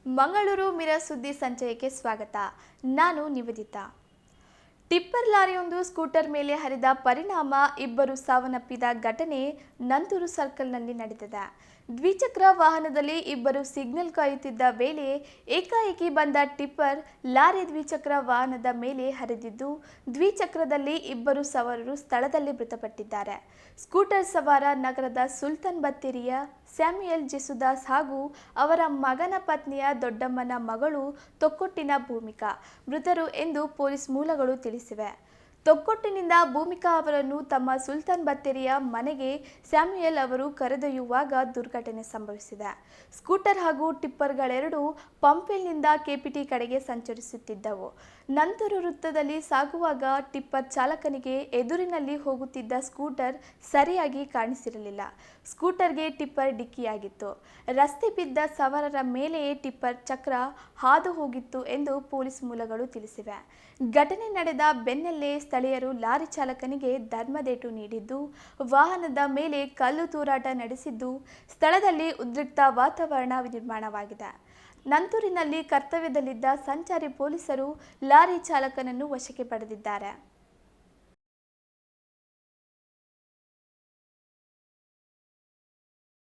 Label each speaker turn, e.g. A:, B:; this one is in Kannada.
A: ಮಂಗಳೂರು ಮಿರರ್ ಸುದ್ದಿ ಸಂಚಯಕ್ಕೆ ಸ್ವಾಗತ. ನಾನು ನಿವೇದಿತಾ. ಟಿಪ್ಪರ್ ಲಾರಿಯೊಂದು ಸ್ಕೂಟರ್ ಮೇಲೆ ಹರಿದ ಪರಿಣಾಮ ಇಬ್ಬರು ಸಾವನ್ನಪ್ಪಿದ ಘಟನೆ ನಂತೂರು ಸರ್ಕಲ್ನಲ್ಲಿ ನಡೆದಿದೆ. ದ್ವಿಚಕ್ರ ವಾಹನದಲ್ಲಿ ಇಬ್ಬರು ಸಿಗ್ನಲ್ ಕಾಯುತ್ತಿದ್ದ ವೇಳೆ ಏಕಾಏಕಿ ಬಂದ ಟಿಪ್ಪರ್ ಲಾರಿ ದ್ವಿಚಕ್ರ ವಾಹನದ ಮೇಲೆ ಹರಿದಿದ್ದು, ದ್ವಿಚಕ್ರದಲ್ಲಿ ಇಬ್ಬರು ಸವಾರರು ಸ್ಥಳದಲ್ಲಿ ಮೃತಪಟ್ಟಿದ್ದಾರೆ. ಸ್ಕೂಟರ್ ಸವಾರ ನಗರದ ಸುಲ್ತಾನ್ ಬತ್ತೇರಿಯ ಸ್ಯಾಮ್ಯುಯಲ್ ಜೆಸುದಾಸ್ ಹಾಗೂ ಅವರ ಮಗನ ಪತ್ನಿಯ ದೊಡ್ಡಮ್ಮನ ಮಗಳು ತೊಕ್ಕೊಟ್ಟಿನ ಭೂಮಿಕಾ ಮೃತರು ಎಂದು ಪೊಲೀಸ್ ಮೂಲಗಳು ತಿಳಿಸಿವೆ. ತೊಕ್ಕೊಟ್ಟಿನಿಂದ ಭೂಮಿಕಾ ಅವರನ್ನು ತಮ್ಮ ಸುಲ್ತಾನ್ ಬತ್ತೇರಿಯ ಮನೆಗೆ ಸ್ಯಾಮ್ಯುಯಲ್ ಅವರು ಕರೆದೊಯ್ಯುವಾಗ ದುರ್ಘಟನೆ ಸಂಭವಿಸಿದೆ. ಸ್ಕೂಟರ್ ಹಾಗೂ ಟಿಪ್ಪರ್ಗಳೆರಡು ಪಂಪೆಲ್ನಿಂದ ಕೆಪಿಟಿ ಕಡೆಗೆ ಸಂಚರಿಸುತ್ತಿದ್ದವು. ನಂತೂರು ವೃತ್ತದಲ್ಲಿ ಸಾಗುವಾಗ ಟಿಪ್ಪರ್ ಚಾಲಕನಿಗೆ ಎದುರಿನಲ್ಲಿ ಹೋಗುತ್ತಿದ್ದ ಸ್ಕೂಟರ್ ಸರಿಯಾಗಿ ಕಾಣಿಸಿರಲಿಲ್ಲ. ಸ್ಕೂಟರ್ಗೆ ಟಿಪ್ಪರ್ ಡಿಕ್ಕಿಯಾಗಿತ್ತು. ರಸ್ತೆ ಬಿದ್ದ ಸವಾರರ ಮೇಲೆಯೇ ಟಿಪ್ಪರ್ ಚಕ್ರ ಹಾದು ಹೋಗಿತ್ತು ಎಂದು ಪೊಲೀಸ್ ಮೂಲಗಳು ತಿಳಿಸಿವೆ. ಘಟನೆ ನಡೆದ ಬೆನ್ನಲ್ಲೇ ಸ್ಥಳೀಯರು ಲಾರಿ ಚಾಲಕನಿಗೆ ಧರ್ಮದೇಟು ನೀಡಿದ್ದು, ವಾಹನದ ಮೇಲೆ ಕಲ್ಲು ತೂರಾಟ ನಡೆಸಿದ್ದು, ಸ್ಥಳದಲ್ಲಿ ಉದ್ರಿಕ್ತ ವಾತಾವರಣ ನಿರ್ಮಾಣವಾಗಿದೆ. ನಂತೂರಿನಲ್ಲಿ ಕರ್ತವ್ಯದಲ್ಲಿದ್ದ ಸಂಚಾರಿ ಪೊಲೀಸರು ಲಾರಿ ಚಾಲಕನನ್ನು ವಶಕ್ಕೆ ಪಡೆದಿದ್ದಾರೆ.